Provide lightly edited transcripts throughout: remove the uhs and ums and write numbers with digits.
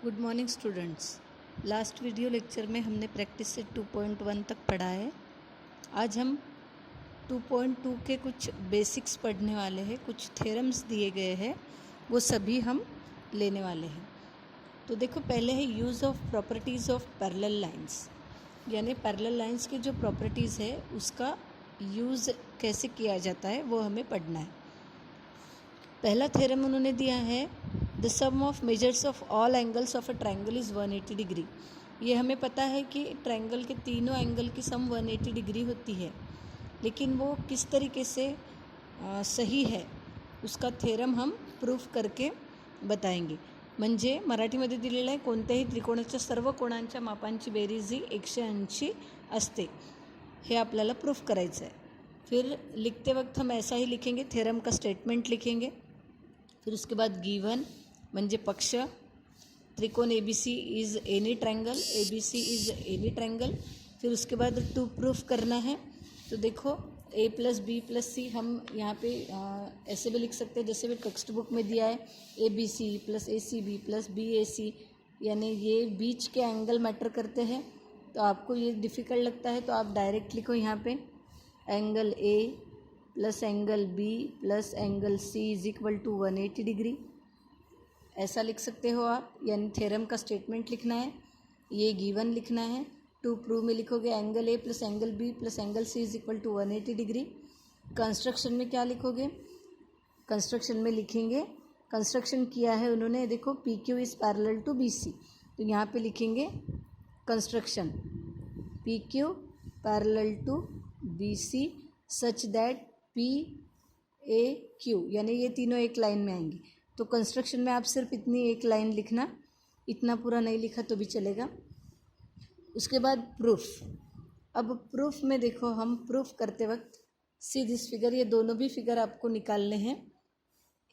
Good morning students. Last video lecture में हमने practice से 2.1 तक पढ़ा है। आज हम 2.2 के कुछ बेसिक्स पढ़ने वाले हैं। कुछ थ्योरम्स दिए गए हैं, वो सभी हम लेने वाले हैं। तो देखो, पहले है use of properties of parallel lines, यानी पैरेलल लाइंस की जो प्रॉपर्टीज़ है उसका यूज़ कैसे किया जाता है वो हमें पढ़ना है। पहला थ्योरम उन्होंने दिया है, the sum of measures of all angles of a triangle is 180 degree. ये हमें पता है कि ट्रायंगल के तीनों एंगल की सम 180 डिग्री होती है, लेकिन वो किस तरीके से सही है उसका थ्योरम हम प्रूफ करके बताएंगे। म्हणजे मराठीमध्ये दिलेलं आहे, कोणत्याही त्रिकोणाच्या सर्व कोणांच्या मापांची बेरीज ही 180 असते, हे आपल्याला प्रूफ करायचं है। फिर लिखते वक्त हम ऐसा ही लिखेंगे, थ्योरम का स्टेटमेंट लिखेंगे। फिर उसके बाद गिवन म्हणजे पक्ष, त्रिकोण ABC is any triangle, ABC is any triangle. फिर उसके बाद टू प्रूफ करना है। तो देखो, A + B + C हम यहाँ पे ऐसे भी लिख सकते हैं जैसे भी टेक्स्ट बुक में दिया है, ABC + ACB + BAC, यानी ये बीच के एंगल मैटर करते हैं। तो आपको ये डिफ़िकल्ट लगता है तो आप डायरेक्ट लिखो यहाँ पे, angle A + angle B + angle C = 180 degree, ऐसा लिख सकते हो आप। यानी थ्योरम का स्टेटमेंट लिखना है, ये गिवन लिखना है। टू प्रूव में लिखोगे angle A + angle B + angle C = 180 degree. Construction में क्या लिखोगे? कंस्ट्रक्शन में लिखेंगे, कंस्ट्रक्शन किया है उन्होंने, देखो PQ is parallel to BC, तो यहाँ पे लिखेंगे construction PQ parallel to BC such that PAQ, यानी ये तीनों एक लाइन में आएंगे। तो कंस्ट्रक्शन में आप सिर्फ इतनी एक लाइन लिखना, इतना पूरा नहीं लिखा तो भी चलेगा। उसके बाद प्रूफ। अब प्रूफ में देखो, हम प्रूफ करते वक्त सी दिस फिगर, ये दोनों भी फिगर आपको निकालने हैं।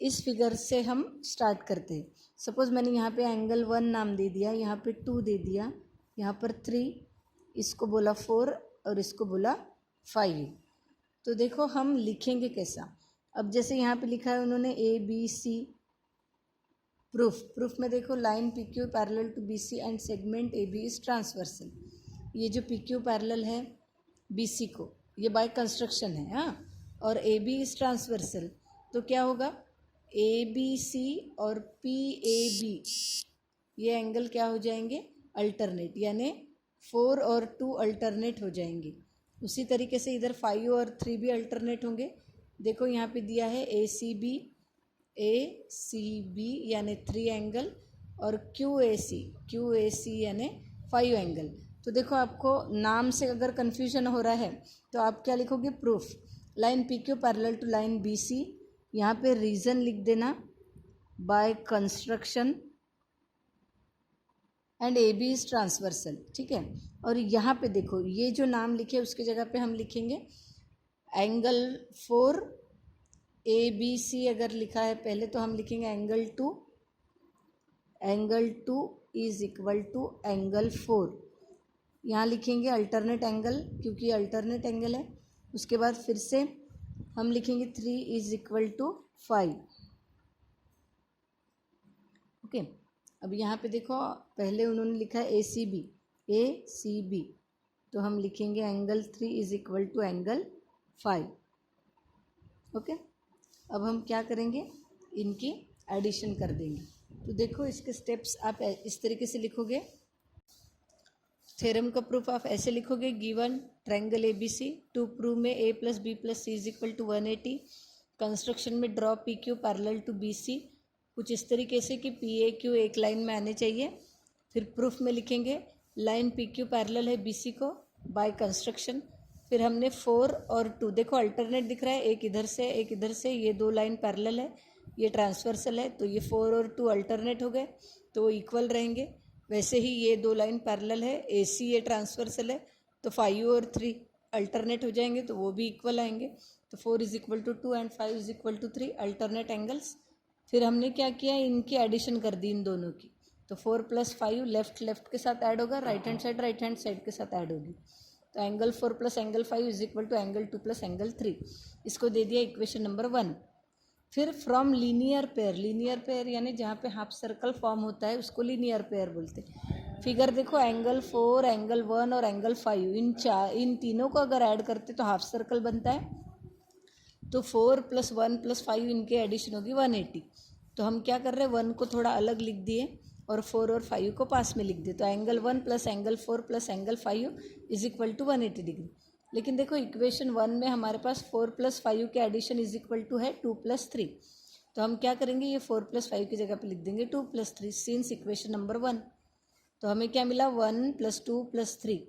इस फिगर से हम स्टार्ट करते हैं। सपोज़ मैंने यहाँ पे एंगल 1 नाम दे दिया, यहाँ पे 2 दे दिया, यहाँ पर 3, इसको बोला 4 और इसको बोला 5। तो देखो हम लिखेंगे कैसा। अब जैसे यहाँ पे लिखा है उन्होंने ABC प्रूफ में देखो, line PQ parallel to BC and segment AB is transversal. ये जो PQ पैरेलल है BC को, ये बाय कंस्ट्रक्शन है, हाँ, और AB इज ट्रांसवर्सल। तो क्या होगा, ABC और PAB ये एंगल क्या हो जाएंगे, अल्टरनेट, यानी 4 और 2 अल्टरनेट हो जाएंगे। उसी तरीके से इधर 5 और 3 भी अल्टरनेट होंगे। देखो यहाँ पे दिया है ACB यानी 3 एंगल, और QAC यानी 5 एंगल। तो देखो, आपको नाम से अगर कन्फ्यूजन हो रहा है तो आप क्या लिखोगे, proof line PQ parallel to line BC, यहाँ पे रीज़न लिख देना by construction and AB is transversal, ठीक है। और यहाँ पे देखो, ये जो नाम लिखे उसकी जगह पे हम लिखेंगे एंगल 4 ABC। अगर लिखा है पहले तो हम लिखेंगे angle 2 is equal to angle 4। यहाँ लिखेंगे अल्टरनेट एंगल, क्योंकि अल्टरनेट एंगल है। उसके बाद फिर से हम लिखेंगे 3 इज इक्वल टू 5। ओके, अब यहाँ पे देखो, पहले उन्होंने लिखा है ACB, तो हम लिखेंगे angle 3 is equal to angle 5। Okay, अब हम क्या करेंगे, इनकी एडिशन कर देंगे। तो देखो, इसके स्टेप्स आप इस तरीके से लिखोगे। थ्योरम का प्रूफ आप ऐसे लिखोगे, given triangle ABC, to prove में A + B + C = 180। कंस्ट्रक्शन में draw PQ parallel to BC, कुछ इस तरीके से कि PAQ एक लाइन में आने चाहिए। फिर प्रूफ में लिखेंगे लाइन PQ पैरेलल है BC को बाय कंस्ट्रक्शन। फिर हमने 4 और 2, देखो अल्टरनेट दिख रहा है, एक इधर से एक इधर से, ये 2 लाइन पैरेलल है, ये ट्रांसवर्सल है, तो ये 4 और 2 अल्टरनेट हो गए, तो वो इक्वल रहेंगे। वैसे ही ये 2 लाइन पैरेलल है, AC ये ट्रांसवर्सल है, तो 5 और 3 अल्टरनेट हो जाएंगे, तो वो भी इक्वल आएंगे। तो 4 is equal to 2 and 5 is equal to 3 alternate angles. फिर हमने क्या किया, इनकी एडिशन कर दी इन दोनों की। तो 4 + 5 लेफ्ट के साथ ऐड होगा, राइट हैंड साइड के साथ ऐड होगी। तो angle 4 + angle 5 is equal to angle 2 + angle 3। इसको दे दिया इक्वेशन नंबर 1। फिर फ्रॉम लीनियर पेयर यानी जहाँ पे हाफ सर्कल फॉर्म होता है उसको लीनियर पेयर बोलते हैं। फिगर देखो, एंगल 4, एंगल 1 और एंगल 5, इन तीनों को अगर ऐड करते तो हाफ सर्कल बनता है। तो 4 + 1 + 5 इनके एडिशन होगी 180। तो हम क्या कर रहे हैं, 1 को थोड़ा अलग लिख दिए और 4 और 5 को पास में लिख दिए। तो एंगल 1 + एंगल 4 + एंगल 5 = 180 डिग्री। लेकिन देखो इक्वेशन 1 में हमारे पास 4 + 5 के एडिशन है 2 + 3। तो हम क्या करेंगे, ये 4 + 5 की जगह पे लिख देंगे 2 + 3 सिंस इक्वेशन नंबर 1। तो हमें क्या मिला, 1 + 2 + 3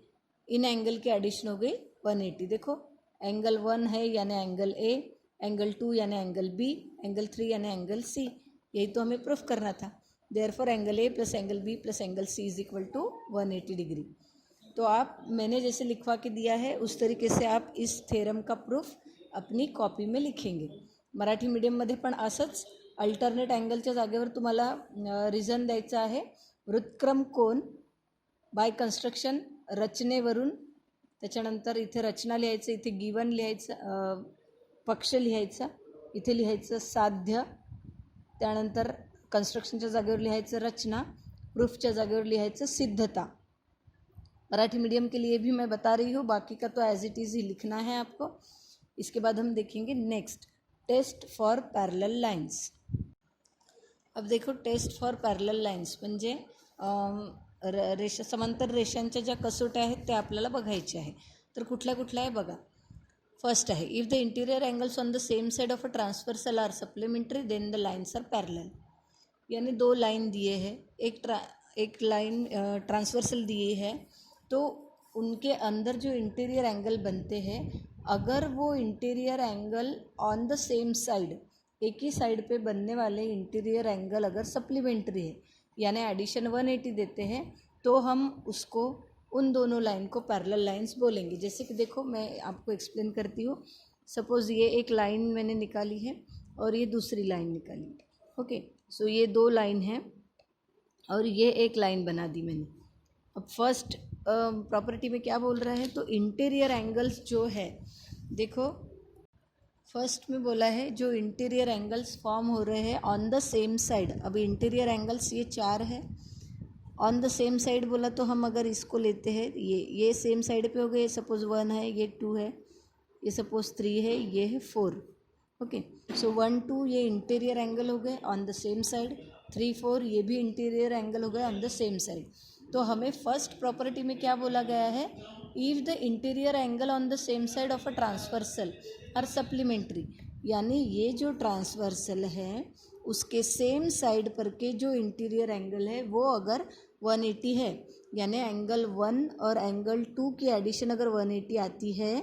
इन एंगल की एडिशन हो गई 180। देखो एंगल 1 है यानी एंगल ए, एंगल 2 यानी एंगल बी, एंगल 3 यानी एंगल सी। यही तो हमें प्रूफ करना था। Therefore angle A + angle B + angle C = 180 degree. तो आप, मैंने जैसे लिखवा के दिया है उस तरीके से आप इस थेरम का प्रूफ अपनी कॉपी में लिखेंगे। मराठी मीडियममध्ये पण असंच अल्टरनेट अँगलच्या जागेवर तुम्हाला रिझन द्यायचं आहे, वृत्तक्रम कोन बाय कन्स्ट्रक्शन, रचनेवरून। त्याच्यानंतर इथे रचना लिहायचं, इथे गिवन लिहायचं, पक्ष लिहायचा, इथे लिहायचं साध्य, त्यानंतर कन्स्ट्रक्शनच्या जागेवर लिहायचं रचना, प्रूफच्या जागेवर लिहायचं सिद्धता। मराठी मीडियम के लिए भी मैं बता रही हूँ, बाकी का तो एज इट इज़ ही लिखना है आपको। इसके बाद हम देखेंगे next, test for parallel lines. अब देखो, टेस्ट फॉर पैरेलल लाइन्स म्हणजे रेषा, समांतर रेषांच्या ज्या कसोट्या आहेत त्या आपल्याला बघायच्या आहे। तर कुठल्या कुठल्या आहे बघा। फर्स्ट आहे, if the interior angles on the same side of a transversal are supplementary then the lines are parallel. यानी दो लाइन दिए हैं, एक लाइन ट्रांसवर्सल दी है, तो उनके अंदर जो इंटीरियर एंगल बनते हैं, अगर वो interior angle on the same side, एक ही साइड पे बनने वाले इंटीरियर एंगल अगर सप्लीमेंट्री है यानी एडिशन 180 देते हैं, तो हम उसको, उन दोनों लाइन को पैरेलल लाइंस बोलेंगे। जैसे कि देखो मैं आपको एक्सप्लेन करती हूँ। सपोज़ ये एक लाइन मैंने निकाली है और ये दूसरी लाइन निकाली है। ओके, सो ये दो लाइन है और ये एक लाइन बना दी मैंने। अब फर्स्ट प्रॉपर्टी में क्या बोल रहा है, तो इंटीरियर एंगल्स जो है, देखो फर्स्ट में बोला है जो इंटीरियर एंगल्स फॉर्म हो रहे हैं ऑन द सेम साइड। अब इंटीरियर एंगल्स ये 4 है, ऑन द सेम साइड बोला तो हम अगर इसको लेते हैं, ये सेम साइड पे हो गए, सपोज 1 है, ये 2 है, ये सपोज 3 है, ये है 4। ओके, सो 1 2 ये इंटीरियर एंगल हो गए ऑन द सेम साइड, 3 4 ये भी इंटीरियर एंगल हो गए ऑन द सेम साइड। तो हमें फर्स्ट प्रॉपर्टी में क्या बोला गया है, if the interior angle on the same side of a transversal are supplementary, यानी ये जो ट्रांसवर्सल है उसके सेम साइड पर के जो इंटीरियर एंगल है वो अगर 180 है, यानी एंगल 1 और एंगल 2 की एडिशन अगर 180 आती है,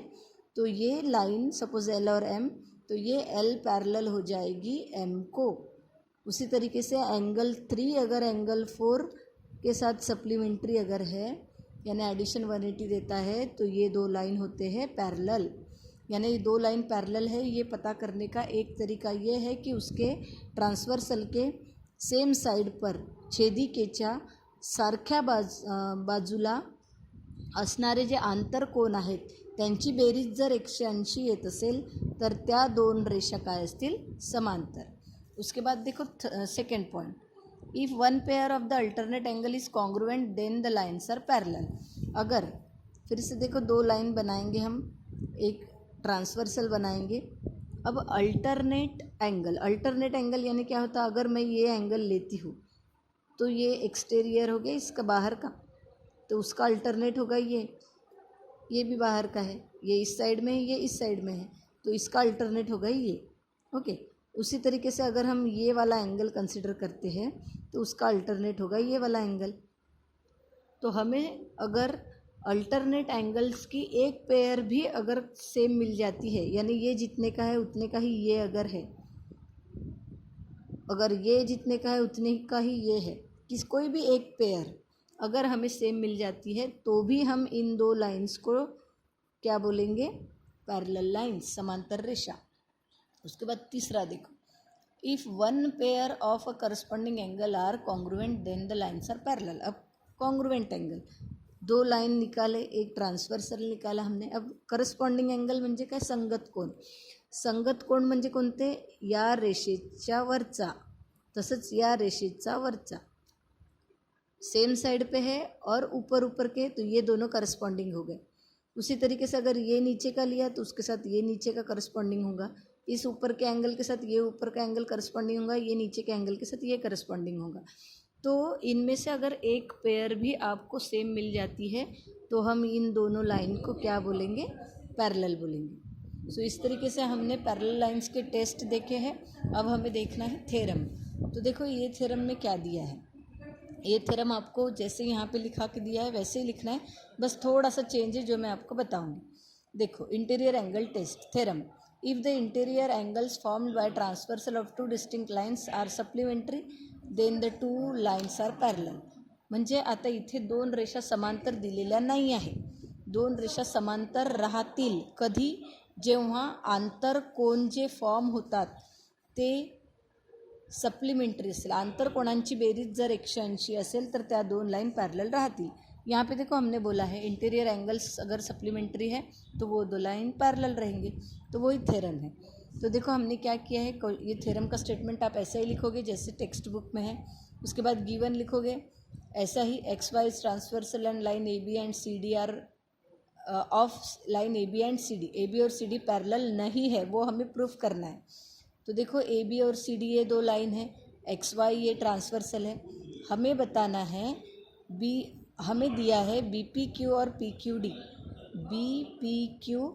तो ये लाइन सपोज L और M, तो ये L पैरेलल हो जाएगी M को। उसी तरीके से एंगल 3 अगर एंगल 4 के साथ सप्लीमेंट्री अगर है यानी एडिशन 180 देता है, तो ये दो लाइन होते हैं पैरेलल। यानी ये दो लाइन पैरेलल है, ये पता करने का एक तरीका ये है कि उसके ट्रांसवर्सल के सेम साइड पर छेदिकेच्या सारख्या बाजूला असणारे जे आंतरकोन आहेत त्यांची बेरीज जर 180 येत असेल तर त्या दोन रेषा काय असतील, समांतर। उसके बाद देखो second point, if one pair of the alternate angle is congruent then the lines are parallel. अगर फिर से देखो दो लाइन बनाएंगे हम, एक ट्रांसवर्सल बनाएंगे। अब अल्टरनेट एंगल यानी क्या होता है, अगर मैं ये एंगल लेती हूँ तो ये एक्सटीरियर हो गया इसका बाहर का, तो उसका अल्टरनेट होगा ये भी बाहर का है, ये इस साइड में है, ये इस साइड में है, तो इसका अल्टरनेट होगा ये। ओके, उसी तरीके से अगर हम ये वाला एंगल कंसिडर करते हैं तो उसका अल्टरनेट होगा ये वाला एंगल। तो हमें अगर अल्टरनेट एंगल्स की एक पेयर भी अगर सेम मिल जाती है, यानी ये जितने का है उतने का ही ये अगर है, अगर ये जितने का है उतने का ही ये है, कोई भी एक पेयर अगर हमें सेम मिल जाती है, तो भी हम इन दो लाइंस को क्या बोलेंगे, पैरेलल लाइंस, समांतर रेखा। उसके बाद तीसरा देखो, if one pair of a corresponding angle are congruent then the lines are parallel. अब कॉन्ग्रुएंट एंगल, दो लाइन निकाले, एक ट्रांसवर्सल निकाला हमने। अब करस्पॉन्डिंग एंगल म्हणजे काय, संगत कोण। संगत कोण म्हणजे कोणते? या रेषेच्या वरचा, तसंच या रेषेचा वरचा, सेम साइड पे है और ऊपर ऊपर के, तो ये दोनों करस्पॉन्डिंग हो गए। उसी तरीके से अगर ये नीचे का लिया तो उसके साथ ये नीचे का करस्पॉन्डिंग होगा, इस ऊपर के एंगल के साथ ये ऊपर का एंगल करस्पॉन्डिंग होगा, ये नीचे के एंगल के साथ ये करस्पॉन्डिंग होगा। तो इनमें से अगर एक पेयर भी आपको सेम मिल जाती है तो हम इन दोनों लाइन को क्या बोलेंगे? पैरेलल बोलेंगे। सो इस तरीके से हमने पैरेलल लाइंस के टेस्ट देखे हैं। अब हमें देखना है थ्योरम। तो देखो ये थ्योरम में क्या दिया है, ये थ्योरम आपको जैसे यहाँ पे लिखा के दिया है वैसे ही लिखना है, बस थोड़ा सा चेंज है जो मैं आपको बताऊँगी। देखो interior angle test theorem, if the interior angles formed by transversal of two distinct lines are supplementary then the two lines are parallel. म्हणजे आता इथे दोन रेषा समांतर दिलेल्या नाही आहे, दोन रेषा समांतर राहतील कधी? जेव्हा आंतरकोन जे फॉर्म होतात ते सप्लीमेंटरी असेल, आंतरकोणांची बेरीज जर 180 असेल तर त्या दोन लाइन पैरेलल रहती। यहाँ पे देखो हमने बोला है इंटीरियर एंगल्स अगर सप्लीमेंट्री है तो वो दो लाइन पैरेलल रहेंगे, तो वही थ्योरम है। तो देखो हमने क्या किया है, ये थ्योरम का स्टेटमेंट आप ऐसा ही लिखोगे जैसे टेक्स्ट बुक में है, उसके बाद गिवन लिखोगे ऐसा ही, X Y transversal and line A B and C D are of line A B and C D, A B और सी डी पैरेलल नहीं है वो हमें प्रूफ करना है। तो देखो ए बी और सी डी ये दो लाइन है, एक्स वाई ये ट्रांसवर्सल है, हमें बताना है बी, हमें दिया है बी पी क्यू और P Q D, B P Q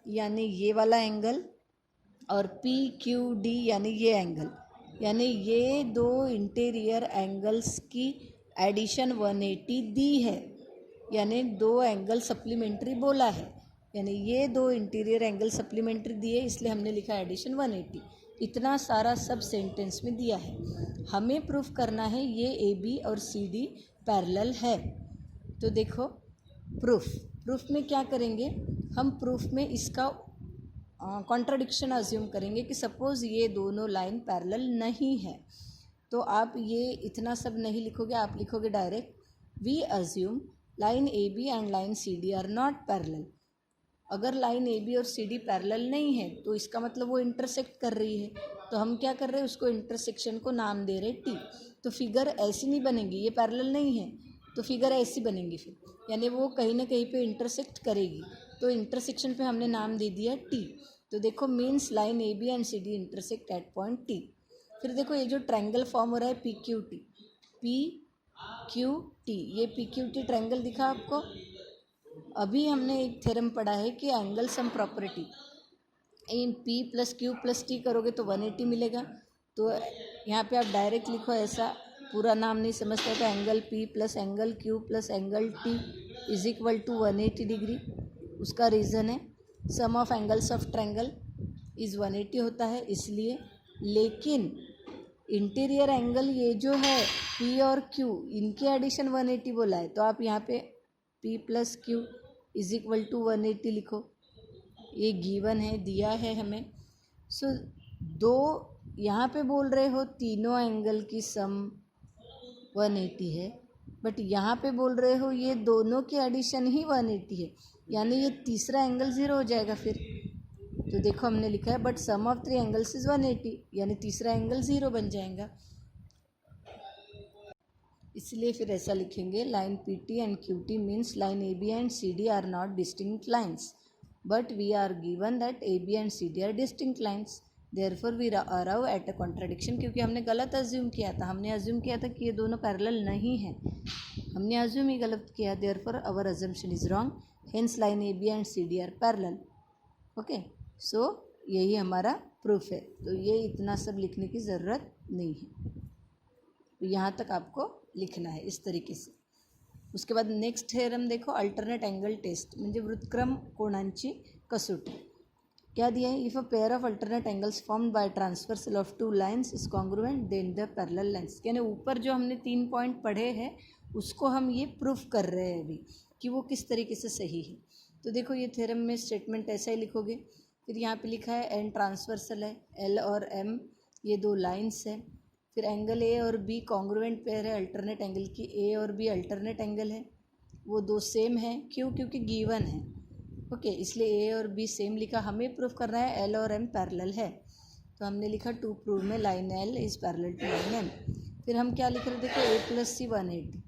यानी ये वाला एंगल और पी क्यू डी यानी ये एंगल, यानी ये दो इंटीरियर एंगल्स की एडिशन 180 दी है, यानी दो एंगल सप्लीमेंट्री बोला है, यानी ये दो इंटीरियर एंगल सप्लीमेंट्री दिए इसलिए हमने लिखा एडिशन 180। इतना सारा सब सेंटेंस में दिया है, हमें प्रूफ करना है ये ए बी और सी डी पैरेलल है। तो देखो प्रूफ में क्या करेंगे हम, प्रूफ में इसका कॉन्ट्राडिक्शन अज्यूम करेंगे कि सपोज़ ये दोनों लाइन पैरेलल नहीं है, तो आप ये इतना सब नहीं लिखोगे, आप लिखोगे direct we assume line A B and line C D are not parallel. अगर लाइन ए बी और सी डी पैरेलल नहीं है तो इसका मतलब वो इंटरसेक्ट कर रही है, तो हम क्या कर रहे हैं उसको इंटरसेक्शन को नाम दे रहे टी। तो फिगर ऐसी नहीं बनेगी, ये पैरेलल नहीं है तो फिगर ऐसी बनेगी फिर, यानी वो कहीं ना कहीं पे इंटरसेक्ट करेगी, तो इंटरसेक्शन पे हमने नाम दे दिया टी। तो देखो means line A B and C D intersect at point T. फिर देखो ये जो ट्रायंगल फॉर्म हो रहा है P Q T, P Q T, ये पी क्यू टी ट्रायंगल दिखा आपको। अभी हमने एक थ्योरम पढ़ा है कि एंगल सम प्रॉपर्टी, इन P plus Q plus T करोगे तो 180 मिलेगा। तो यहाँ पे आप डायरेक्ट लिखो ऐसा, पूरा नाम नहीं समझते तो angle P plus angle Q plus angle T is equal to 180 डिग्री। उसका रीज़न है sum of angles of triangle is 180 होता है इसलिए, लेकिन इंटीरियर एंगल ये जो है पी और क्यू इनके एडिशन 180 बोला है, तो आप यहाँ पे P plus Q is equal to 180 लिखो, ये गिवन है, दिया है हमें। सो दो यहाँ पे बोल रहे हो तीनों एंगल की सम 180 है, बट यहाँ पे बोल रहे हो ये दोनों की एडिशन ही 180 है, यानी ये तीसरा एंगल 0 हो जाएगा फिर। तो देखो हमने लिखा है but sum of 3 angles is 180, यानी तीसरा एंगल 0 बन जाएगा, इसलिए फिर ऐसा लिखेंगे line P T and Q T means line A B and C D are not distinct lines, but we are given that A B and C D are distinct lines, therefore we arrive at a contradiction. क्योंकि हमने गलत assume किया था, हमने assume किया था कि ये दोनों पैरेलल नहीं है, हमने अज्यूम ही गलत किया, therefore our assumption is wrong, hence line A B and C D are parallel. Okay, so यही हमारा प्रूफ है, तो ये इतना सब लिखने की ज़रूरत नहीं है, तो यहाँ तक आपको लिखना है इस तरीके से। उसके बाद नेक्स्ट थ्योरम देखो, अल्टरनेट एंगल टेस्ट म्हणजे वृत्तक्रम कोणांची कसोटी। क्या दिया है, if a pair of alternate angles formed by transversal of two lines is congruent then the parallel lines, यानी ऊपर जो हमने 3 पॉइंट पढ़े हैं उसको हम ये प्रूफ कर रहे हैं अभी कि वो किस तरीके से सही है। तो देखो ये थ्योरम में स्टेटमेंट ऐसा ही लिखोगे, फिर यहाँ पे लिखा है एन ट्रांसवर्सल है, एल और एम ये दो लाइन्स है, फिर एंगल ए और बी कॉन्ग्रुएंट पेयर है अल्टरनेट एंगल की, ए और बी अल्टरनेट एंगल है, वो दो सेम है, क्यों, क्योंकि गिवन है, ओके, इसलिए ए और बी सेम लिखा। हमें प्रूफ करना है एल और एम पैरेलल है, तो हमने लिखा टू प्रूव में line L is parallel to line M. फिर हम क्या लिख रहे थे, देखो ए प्लस सी 180,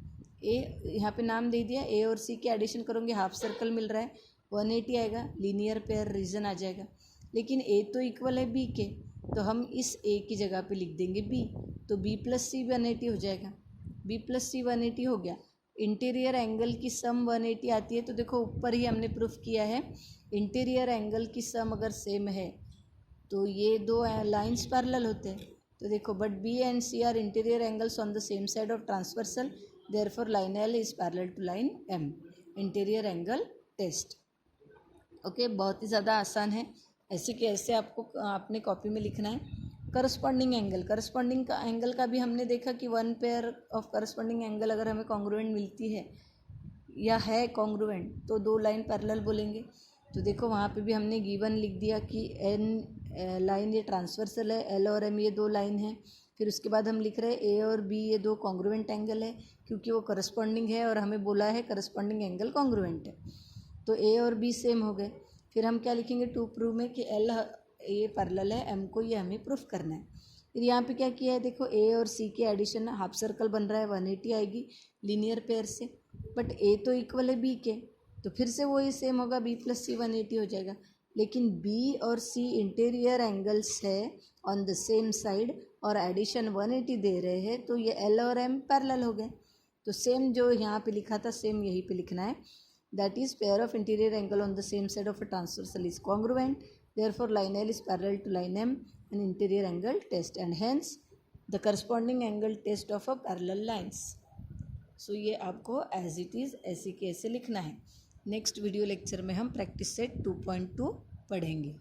ए यहाँ पे नाम दे दिया, ए और सी के एडिशन करोगे हाफ सर्कल मिल रहा है, 180 आएगा, लीनियर पेयर रीजन आ जाएगा। लेकिन ए तो इक्वल है बी के, तो हम इस ए की जगह पे लिख देंगे बी, तो बी प्लस सी 180 हो जाएगा। बी प्लस सी 180 हो गया। इंटीरियर एंगल की सम 180 आती है, तो देखो ऊपर ही हमने प्रूफ किया है, इंटीरियर एंगल की सम अगर सेम है तो ये दो लाइंस पैरेलल होते हैं। तो देखो, but B and C are interior angles on the same side of transversal, therefore line L is parallel to line M. Interior angle test. Okay, बहुत ही ज़्यादा आसान है। ऐसे कैसे आपको अपने कॉपी में लिखना है। करस्पॉन्डिंग एंगल, करस्पॉन्डिंग का एंगल का भी हमने देखा कि one pair of corresponding angle अगर हमें कॉन्ग्रुएंट मिलती है या है कॉन्ग्रुएंट, तो दो लाइन पैरेलल बोलेंगे। तो देखो वहाँ पे भी हमने गिवन लिख दिया कि एन लाइन ये ट्रांसवर्सल है, एल और एम ये दो लाइन है। फिर उसके बाद हम लिख रहे हैं ए और बी ये दो कॉन्ग्रुएंट एंगल है, क्योंकि वो करस्पॉन्डिंग है और हमें बोला है करस्पॉन्डिंग एंगल कॉन्ग्रुएंट है, तो ए और बी सेम हो गए। फिर हम क्या लिखेंगे, टू प्रूव में कि एल ये पैरेलल है एम को, ये हमें प्रूफ करना है। फिर यहाँ पे क्या किया है, देखो ए और सी के एडिशन हाफ सर्कल बन रहा है, 180 आएगी लीनियर पेयर से, बट ए तो इक्वल है बी के, तो फिर से वही सेम होगा, बी प्लस सी 180 हो जाएगा। लेकिन बी और सी इंटीरियर एंगल्स है ऑन द सेम साइड और एडिशन 180 दे रहे हैं, तो ये एल और एम पैरेलल हो गए। तो सेम जो यहाँ पे लिखा था सेम यहीं पे लिखना है, that is pair of interior angle on the same side of a transversal is congruent, therefore line L is parallel to line M, an interior angle test, and hence the corresponding angle test of a parallel lines. So ये आपको as it is ऐसे कैसे लिखना है। Next video lecture में हम practice set 2.2 पढ़ेंगे।